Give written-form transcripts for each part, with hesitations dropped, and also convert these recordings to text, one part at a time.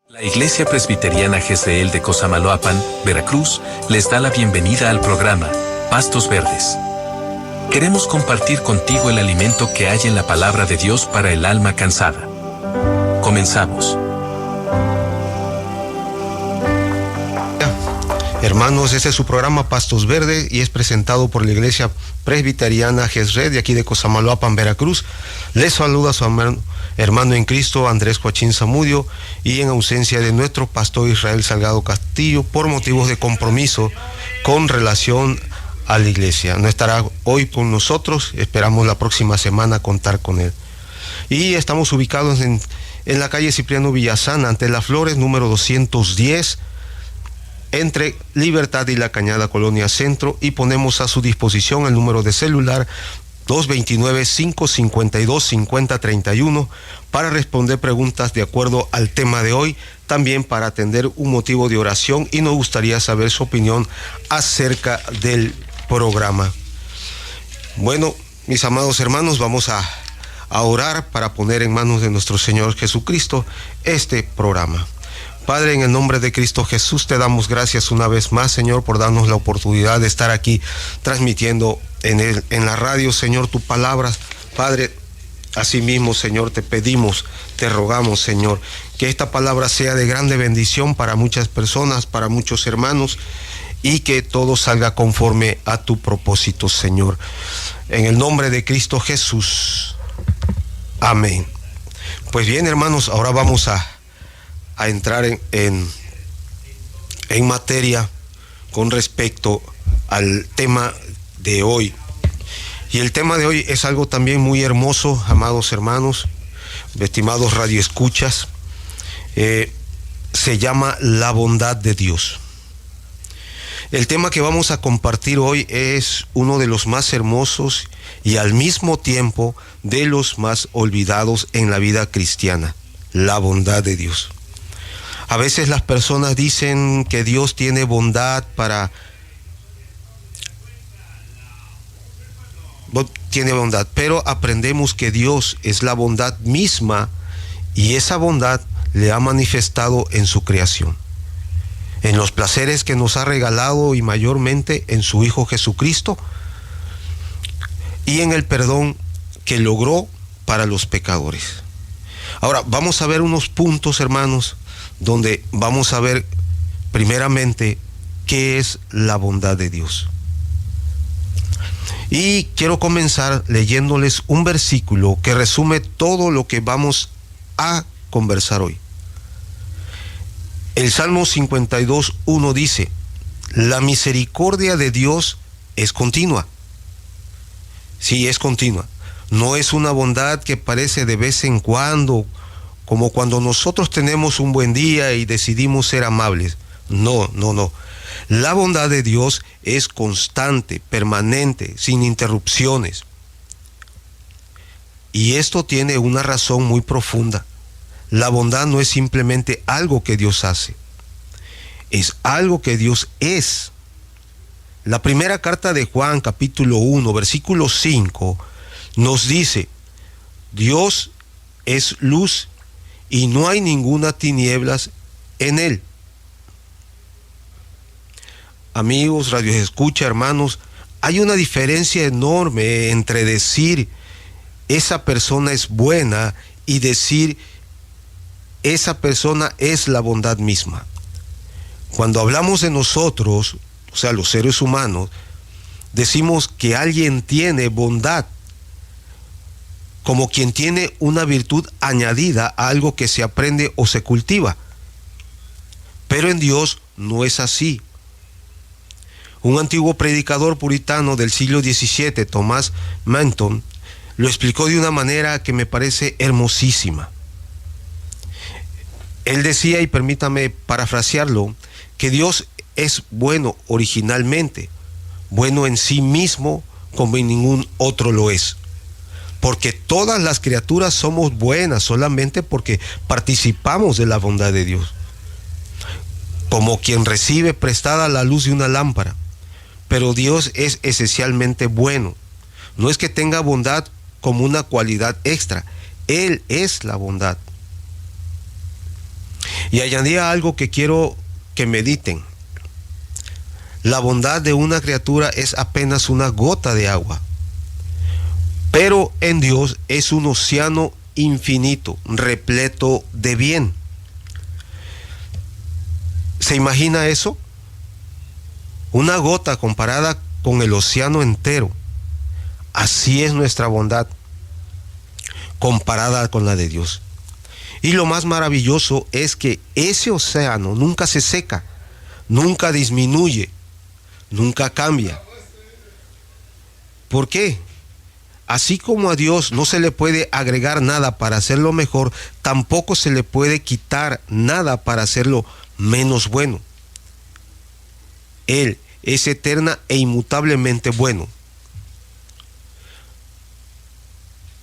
La Iglesia Presbiteriana Jezreel de Cosamaloapan, Veracruz, les da la bienvenida al programa Pastos Verdes. Queremos compartir contigo el alimento que hay en la palabra de Dios para el alma cansada. Comenzamos. Hermanos, este es su programa Pastos Verdes y es presentado por la Iglesia Presbiteriana Jezreel de aquí de Cosamaloapan, Veracruz. Les saluda su hermano en Cristo, Andrés Coachín Zamudio, y en ausencia de nuestro pastor Israel Salgado Castillo por motivos de compromiso con relación a la iglesia. No estará hoy con nosotros, esperamos la próxima semana contar con él. Y estamos ubicados en la calle Cipriano Villazana, ante Las Flores, número 210, entre Libertad y La Cañada, Colonia Centro, y ponemos a su disposición el número de celular 229-552-5031 para responder preguntas de acuerdo al tema de hoy, también para atender un motivo de oración, y nos gustaría saber su opinión acerca del programa. Bueno, mis amados hermanos, vamos a orar para poner en manos de nuestro Señor Jesucristo este programa. Padre, en el nombre de Cristo Jesús, te damos gracias una vez más, Señor, por darnos la oportunidad de estar aquí transmitiendo en la radio, Señor, tu palabra. Padre, asimismo, Señor, te pedimos, te rogamos, Señor, que esta palabra sea de grande bendición para muchas personas, para muchos hermanos, y que todo salga conforme a tu propósito, Señor. En el nombre de Cristo Jesús. Amén. Pues bien, hermanos, ahora vamos a entrar en materia con respecto al tema de hoy. Y el tema de hoy es algo también muy hermoso, amados hermanos, estimados radioescuchas. Se llama la bondad de Dios. El tema que vamos a compartir hoy es uno de los más hermosos y al mismo tiempo de los más olvidados en la vida cristiana, la bondad de Dios. A veces las personas dicen que Dios tiene bondad pero aprendemos que Dios es la bondad misma, y esa bondad le ha manifestado en su creación, en los placeres que nos ha regalado y mayormente en su Hijo Jesucristo, y en el perdón que logró para los pecadores. Ahora vamos a ver unos puntos, hermanos, donde vamos a ver primeramente qué es la bondad de Dios. Y quiero comenzar leyéndoles un versículo que resume todo lo que vamos a conversar hoy. El Salmo 52:1 dice: la misericordia de Dios es continua. Sí, es continua. No es una bondad que parece de vez en cuando, como cuando nosotros tenemos un buen día y decidimos ser amables. No. La bondad de Dios es constante, permanente, sin interrupciones. Y esto tiene una razón muy profunda. La bondad no es simplemente algo que Dios hace, es algo que Dios es. La primera carta de Juan, capítulo 1, versículo 5, nos dice: Dios es luz y no hay ninguna tinieblas en él. Amigos, radioescucha, hermanos, hay una diferencia enorme entre decir esa persona es buena y decir esa persona es la bondad misma. Cuando hablamos de nosotros, o sea, los seres humanos, decimos que alguien tiene bondad como quien tiene una virtud añadida a algo que se aprende o se cultiva. Pero en Dios no es así. Un antiguo predicador puritano del siglo XVII, Thomas Manton, lo explicó de una manera que me parece hermosísima. Él decía, y permítame parafrasearlo, que Dios es bueno originalmente, bueno en sí mismo como en ningún otro lo es. Porque todas las criaturas somos buenas solamente porque participamos de la bondad de Dios. Como quien recibe prestada la luz de una lámpara. Pero Dios es esencialmente bueno. No es que tenga bondad como una cualidad extra. Él es la bondad. Y añadía algo que quiero que mediten. La bondad de una criatura es apenas una gota de agua, pero en Dios es un océano infinito, repleto de bien. ¿Se imagina eso? Una gota comparada con el océano entero. Así es nuestra bondad comparada con la de Dios. Y lo más maravilloso es que ese océano nunca se seca, nunca disminuye, nunca cambia. ¿Por qué? Así como a Dios no se le puede agregar nada para hacerlo mejor, tampoco se le puede quitar nada para hacerlo menos bueno. Él es eterna e inmutablemente bueno.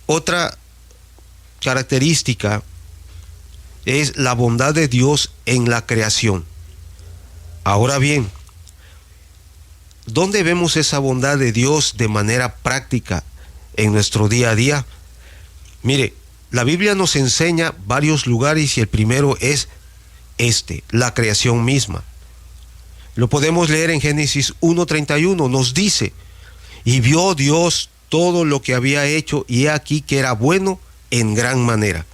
Otra característica es la bondad de Dios en la creación. Ahora bien, ¿dónde vemos esa bondad de Dios de manera práctica en nuestro día a día? Mire, la Biblia nos enseña varios lugares y el primero es la creación misma. Lo podemos leer en Génesis 1:31, nos dice: y vio Dios todo lo que había hecho, y he aquí que era bueno en gran manera.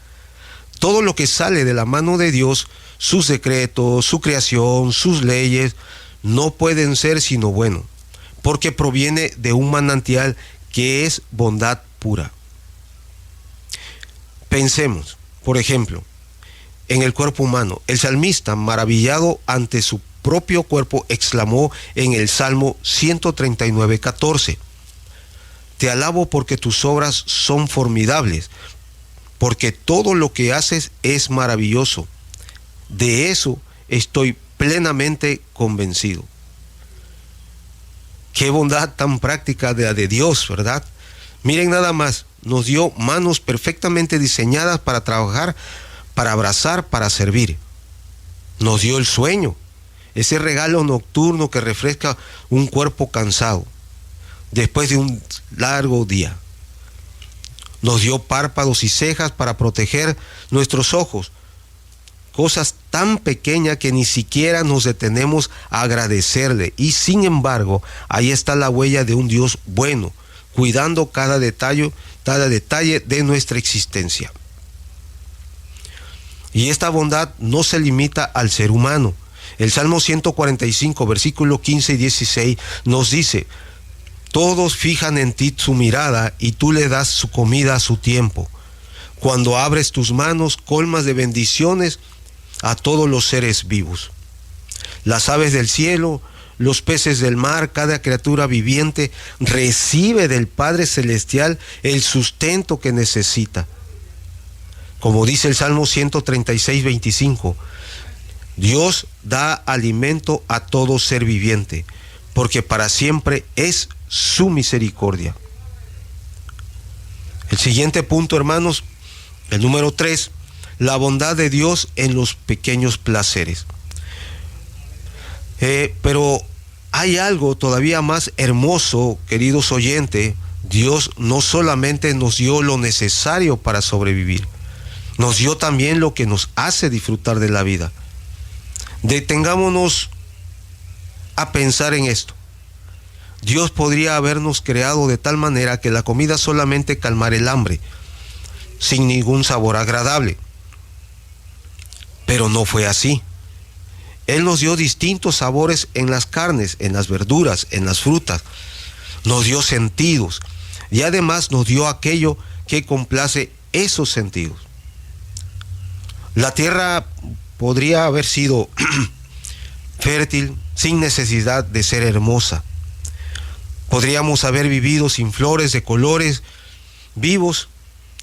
Todo lo que sale de la mano de Dios, sus decretos, su creación, sus leyes, no pueden ser sino bueno, porque proviene de un manantial que es bondad pura. Pensemos, por ejemplo, en el cuerpo humano. El salmista, maravillado ante su propio cuerpo, exclamó en el Salmo 139:14: te alabo porque tus obras son formidables, porque todo lo que haces es maravilloso. De eso estoy plenamente convencido. Qué bondad tan práctica de Dios, ¿verdad? Miren nada más, nos dio manos perfectamente diseñadas para trabajar, para abrazar, para servir. Nos dio el sueño, ese regalo nocturno que refresca un cuerpo cansado después de un largo día. Nos dio párpados y cejas para proteger nuestros ojos. Cosas tan pequeñas que ni siquiera nos detenemos a agradecerle. Y sin embargo, ahí está la huella de un Dios bueno, cuidando cada detalle de nuestra existencia. Y esta bondad no se limita al ser humano. El Salmo 145, versículo 15 y 16 nos dice: todos fijan en ti su mirada y tú le das su comida a su tiempo. Cuando abres tus manos, colmas de bendiciones a todos los seres vivos. Las aves del cielo, los peces del mar, cada criatura viviente recibe del Padre Celestial el sustento que necesita. Como dice el Salmo 136, 25, Dios da alimento a todo ser viviente, porque para siempre es su misericordia. El siguiente punto, hermanos, el número 3, la bondad de Dios en los pequeños placeres. Pero hay algo todavía más hermoso, queridos oyentes. Dios no solamente nos dio lo necesario para sobrevivir, nos dio también lo que nos hace disfrutar de la vida. Detengámonos a pensar en esto. Dios podría habernos creado de tal manera que la comida solamente calmara el hambre, sin ningún sabor agradable. Pero no fue así. Él nos dio distintos sabores en las carnes, en las verduras, en las frutas. Nos dio sentidos y además nos dio aquello que complace esos sentidos. La tierra podría haber sido fértil sin necesidad de ser hermosa. Podríamos haber vivido sin flores de colores vivos,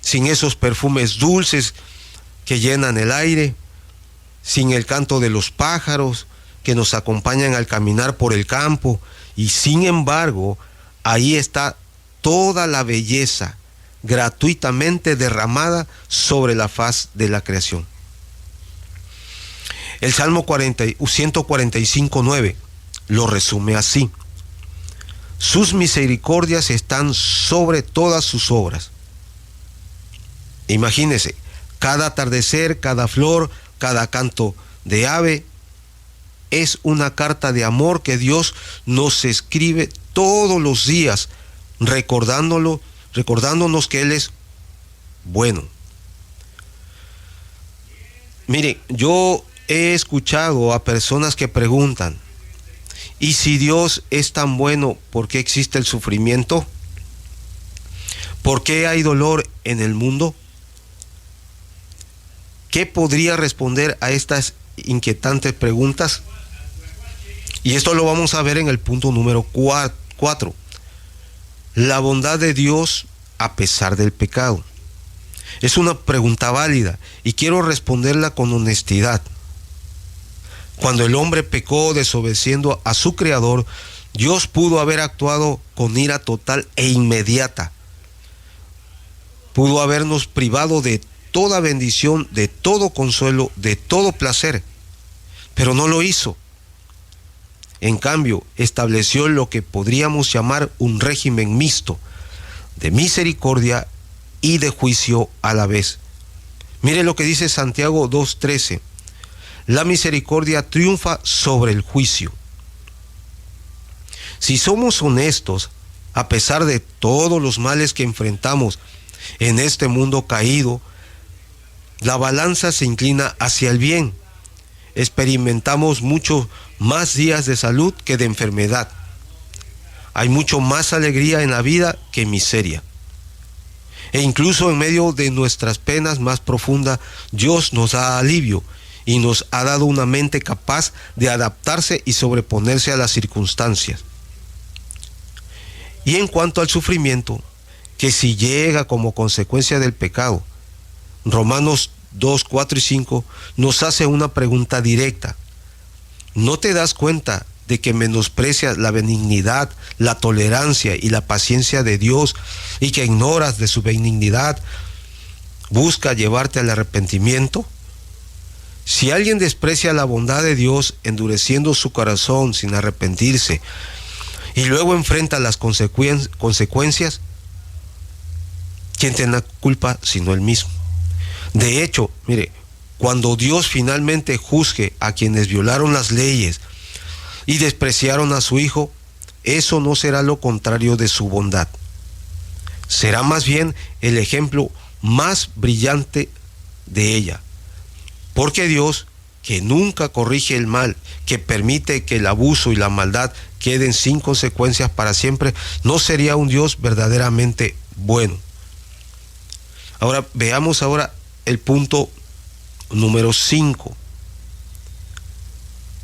sin esos perfumes dulces que llenan el aire, sin el canto de los pájaros que nos acompañan al caminar por el campo, y sin embargo, ahí está toda la belleza gratuitamente derramada sobre la faz de la creación. El Salmo 145:9 lo resume así: sus misericordias están sobre todas sus obras. Imagínese, cada atardecer, cada flor, cada canto de ave es una carta de amor que Dios nos escribe todos los días, recordándonos que Él es bueno. Mire, yo he escuchado a personas que preguntan, ¿y si Dios es tan bueno, por qué existe el sufrimiento? ¿Por qué hay dolor en el mundo? ¿Qué podría responder a estas inquietantes preguntas? Y esto lo vamos a ver en el punto número 4. La bondad de Dios a pesar del pecado. Es una pregunta válida y quiero responderla con honestidad. Cuando el hombre pecó desobedeciendo a su Creador, Dios pudo haber actuado con ira total e inmediata. Pudo habernos privado de toda bendición, de todo consuelo, de todo placer, pero no lo hizo. En cambio, estableció lo que podríamos llamar un régimen mixto, de misericordia y de juicio a la vez. Mire lo que dice Santiago 2:13. La misericordia triunfa sobre el juicio. Si somos honestos, a pesar de todos los males que enfrentamos en este mundo caído, la balanza se inclina hacia el bien. Experimentamos mucho más días de salud que de enfermedad. Hay mucho más alegría en la vida que miseria. E incluso en medio de nuestras penas más profundas, Dios nos da alivio y nos ha dado una mente capaz de adaptarse y sobreponerse a las circunstancias. Y en cuanto al sufrimiento, que si llega como consecuencia del pecado, Romanos 2, 4 y 5 nos hace una pregunta directa. ¿No te das cuenta de que menosprecias la benignidad, la tolerancia y la paciencia de Dios y que ignoras de su benignidad busca llevarte al arrepentimiento? Si alguien desprecia la bondad de Dios endureciendo su corazón sin arrepentirse y luego enfrenta las consecuencias, ¿quién tiene la culpa sino él mismo? De hecho, mire, cuando Dios finalmente juzgue a quienes violaron las leyes y despreciaron a su Hijo, eso no será lo contrario de su bondad. Será más bien el ejemplo más brillante de ella. Porque Dios, que nunca corrige el mal, que permite que el abuso y la maldad queden sin consecuencias para siempre, no sería un Dios verdaderamente bueno. Ahora, veamos el punto número 5.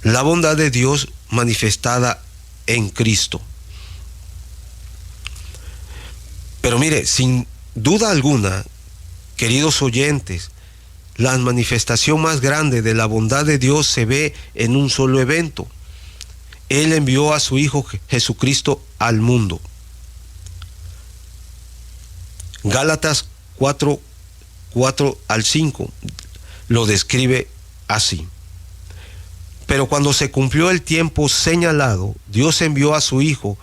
La bondad de Dios manifestada en Cristo. Pero mire, sin duda alguna, queridos oyentes, la manifestación más grande de la bondad de Dios se ve en un solo evento. Él envió a su Hijo Jesucristo al mundo. Gálatas 4 al 5 lo describe así. Pero cuando se cumplió el tiempo señalado, Dios envió a su Hijo,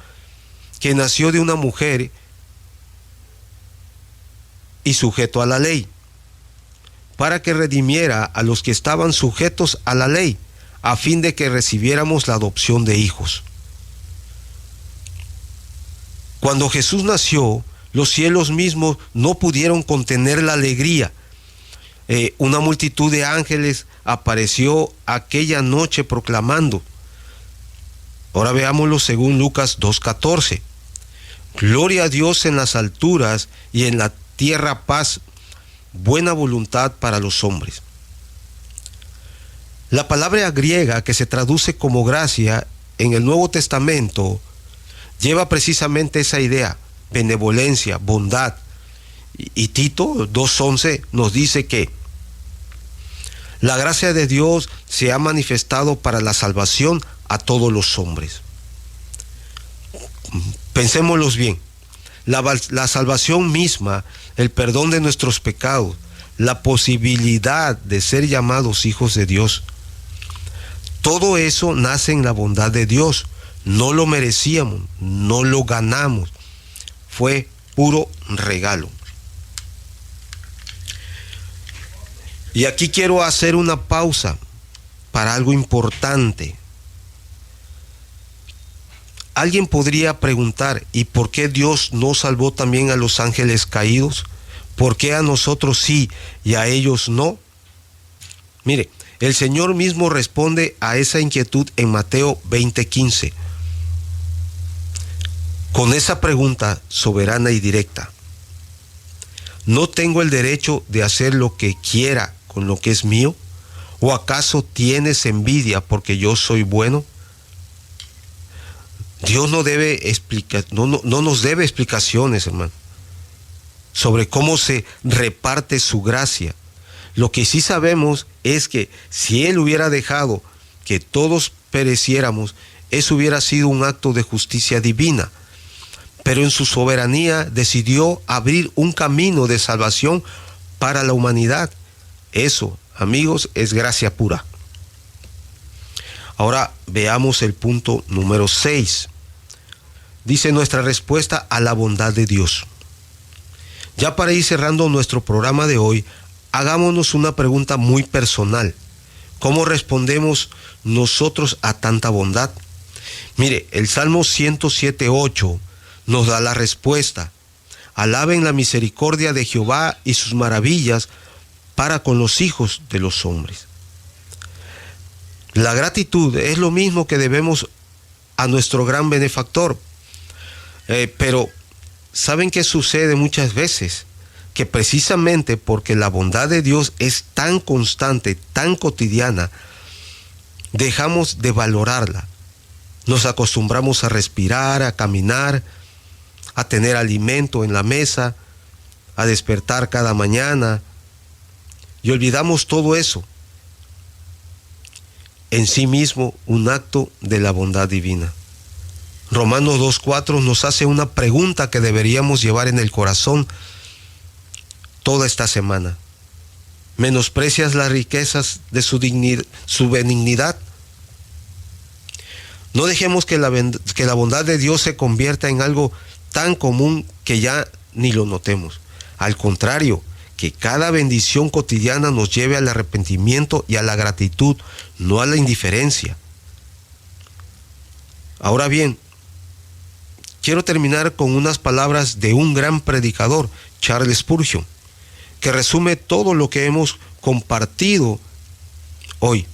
que nació de una mujer y sujeto a la ley, para que redimiera a los que estaban sujetos a la ley, a fin de que recibiéramos la adopción de hijos. Cuando Jesús nació, los cielos mismos no pudieron contener la alegría. Una multitud de ángeles apareció aquella noche proclamando. Ahora veámoslo según Lucas 2:14. Gloria a Dios en las alturas y en la tierra paz, buena voluntad para los hombres. La palabra griega que se traduce como gracia en el Nuevo Testamento lleva precisamente esa idea, benevolencia, bondad. Y Tito 2:11 nos dice que la gracia de Dios se ha manifestado para la salvación a todos los hombres. Pensémoslos bien. La salvación misma, el perdón de nuestros pecados, la posibilidad de ser llamados hijos de Dios, todo eso nace en la bondad de Dios. No lo merecíamos, no lo ganamos. Fue puro regalo. Y aquí quiero hacer una pausa para algo importante. Alguien podría preguntar, ¿y por qué Dios no salvó también a los ángeles caídos? ¿Por qué a nosotros sí y a ellos no? Mire, el Señor mismo responde a esa inquietud en Mateo 20:15, con esa pregunta soberana y directa. ¿No tengo el derecho de hacer lo que quiera con lo que es mío? ¿O acaso tienes envidia porque yo soy bueno? Dios no nos debe explicaciones, hermano, sobre cómo se reparte su gracia. Lo que sí sabemos es que si Él hubiera dejado que todos pereciéramos, eso hubiera sido un acto de justicia divina. Pero en su soberanía decidió abrir un camino de salvación para la humanidad. Eso, amigos, es gracia pura. Ahora veamos el punto número 6. Dice nuestra respuesta a la bondad de Dios. Ya para ir cerrando nuestro programa de hoy, hagámonos una pregunta muy personal. ¿Cómo respondemos nosotros a tanta bondad? Mire, el Salmo 107:8 nos da la respuesta. Alaben la misericordia de Jehová y sus maravillas para con los hijos de los hombres. La gratitud es lo mismo que debemos a nuestro gran benefactor. Pero ¿saben qué sucede muchas veces? Que precisamente porque la bondad de Dios es tan constante, tan cotidiana, dejamos de valorarla. Nos acostumbramos a respirar, a caminar, a tener alimento en la mesa, a despertar cada mañana, y olvidamos todo eso. En sí mismo, un acto de la bondad divina. Romanos 2:4 nos hace una pregunta que deberíamos llevar en el corazón toda esta semana. ¿Menosprecias las riquezas de su benignidad? No dejemos que la bondad de Dios se convierta en algo tan común que ya ni lo notemos. Al contrario, que cada bendición cotidiana nos lleve al arrepentimiento y a la gratitud, no a la indiferencia. Ahora bien, quiero terminar con unas palabras de un gran predicador, Charles Spurgeon, que resume todo lo que hemos compartido hoy.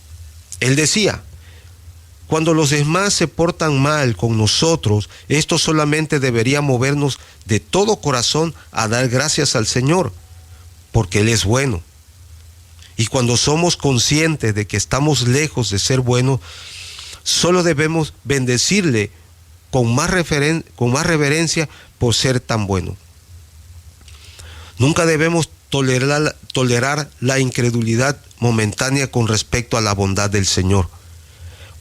Él decía: cuando los demás se portan mal con nosotros, esto solamente debería movernos de todo corazón a dar gracias al Señor, porque Él es bueno. Y cuando somos conscientes de que estamos lejos de ser buenos, solo debemos bendecirle con más reverencia por ser tan bueno. Nunca debemos tolerar la incredulidad momentánea con respecto a la bondad del Señor.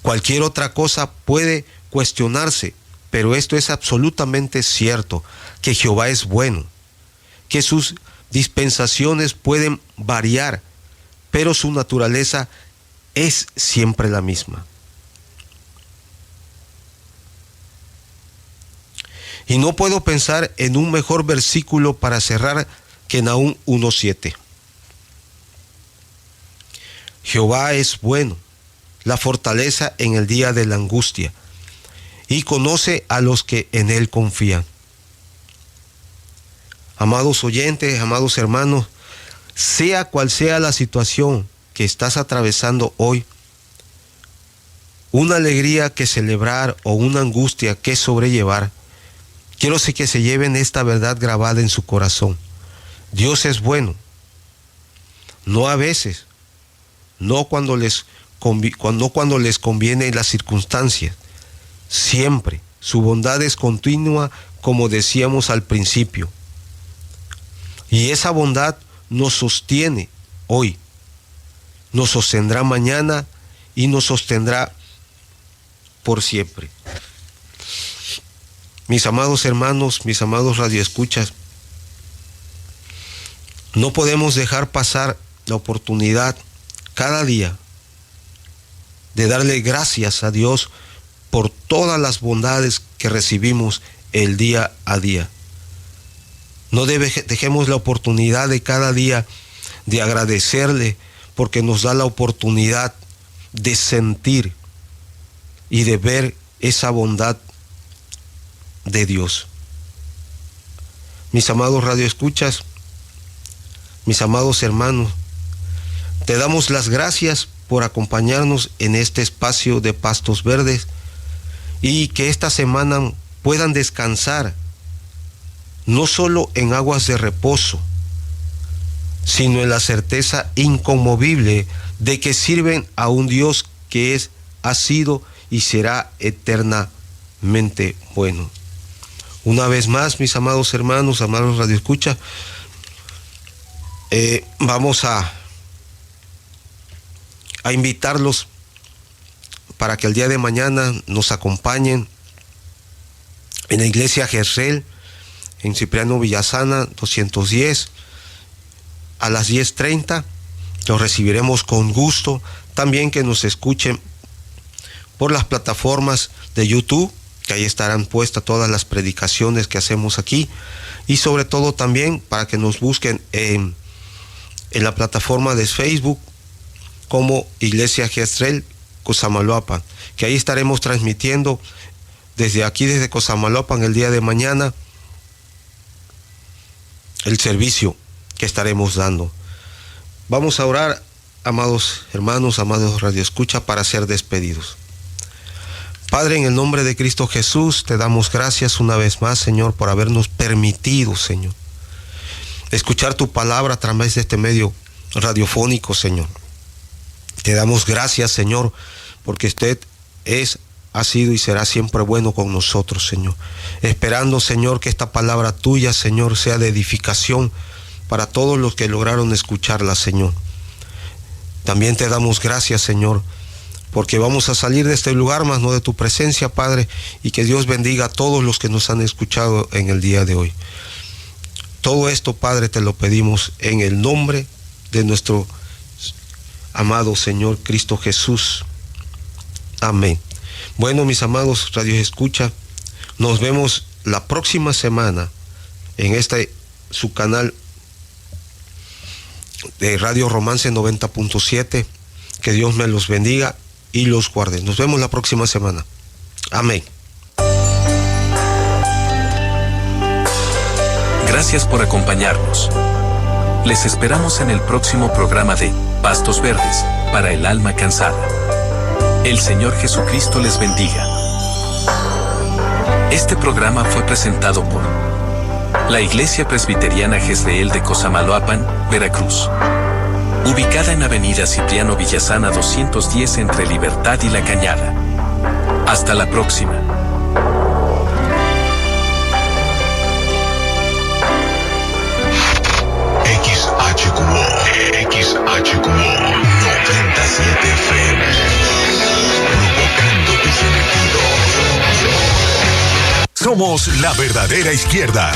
Cualquier otra cosa puede cuestionarse, pero esto es absolutamente cierto, que Jehová es bueno, que sus dispensaciones pueden variar, pero su naturaleza es siempre la misma. Y no puedo pensar en un mejor versículo para cerrar que Nahum 1:7. Jehová es bueno, la fortaleza en el día de la angustia, y conoce a los que en Él confían. Amados oyentes, amados hermanos, sea cual sea la situación que estás atravesando hoy, una alegría que celebrar o una angustia que sobrellevar, quiero que se lleven esta verdad grabada en su corazón. Dios es bueno, no a veces, no cuando les conviene las circunstancias, siempre. Su bondad es continua, como decíamos al principio. Y esa bondad nos sostiene hoy, nos sostendrá mañana y nos sostendrá por siempre. Mis amados hermanos, mis amados radioescuchas, no podemos dejar pasar la oportunidad cada día de darle gracias a Dios por todas las bondades que recibimos el día a día. No dejemos la oportunidad de cada día de agradecerle porque nos da la oportunidad de sentir y de ver esa bondad de Dios. Mis amados radioescuchas, mis amados hermanos, te damos las gracias por acompañarnos en este espacio de Pastos Verdes y que esta semana puedan descansar no solo en aguas de reposo, sino en la certeza inconmovible de que sirven a un Dios que es, ha sido y será eternamente bueno. Una vez más, mis amados hermanos, amados radioescuchas, vamos a invitarlos para que el día de mañana nos acompañen en la iglesia Jezreel, en Cipriano Villasana 210, a las 10:30. Los recibiremos con gusto. También que nos escuchen por las plataformas de YouTube, que ahí estarán puestas todas las predicaciones que hacemos aquí, y sobre todo también para que nos busquen en la plataforma de Facebook como Iglesia Jezreel Cosamaloapan, que ahí estaremos transmitiendo desde aquí, desde Cosamaloapan, el día de mañana, el servicio que estaremos dando. Vamos a orar, amados hermanos, amados radioescucha, para ser despedidos. Padre, en el nombre de Cristo Jesús, te damos gracias una vez más, Señor, por habernos permitido, Señor, escuchar tu palabra a través de este medio radiofónico, Señor. Te damos gracias, Señor, porque usted ha sido y será siempre bueno con nosotros, Señor. Esperando, Señor, que esta palabra tuya, Señor, sea de edificación para todos los que lograron escucharla, Señor. También te damos gracias, Señor, porque vamos a salir de este lugar, más no de tu presencia, Padre, y que Dios bendiga a todos los que nos han escuchado en el día de hoy. Todo esto, Padre, te lo pedimos en el nombre de nuestro amado Señor Cristo Jesús. Amén. Bueno, mis amados radioescucha, nos vemos la próxima semana en su canal de Radio Romance 90.7. Que Dios me los bendiga y los guarde. Nos vemos la próxima semana. Amén. Gracias por acompañarnos. Les esperamos en el próximo programa de Pastos Verdes, para el alma cansada. El Señor Jesucristo les bendiga. Este programa fue presentado por la Iglesia Presbiteriana Jezreel de Cosamaloapan, Veracruz. Ubicada en Avenida Cipriano Villasana 210 entre Libertad y La Cañada. Hasta la próxima. XHQO 97 FM, provocando tus sentidos. Somos la verdadera izquierda.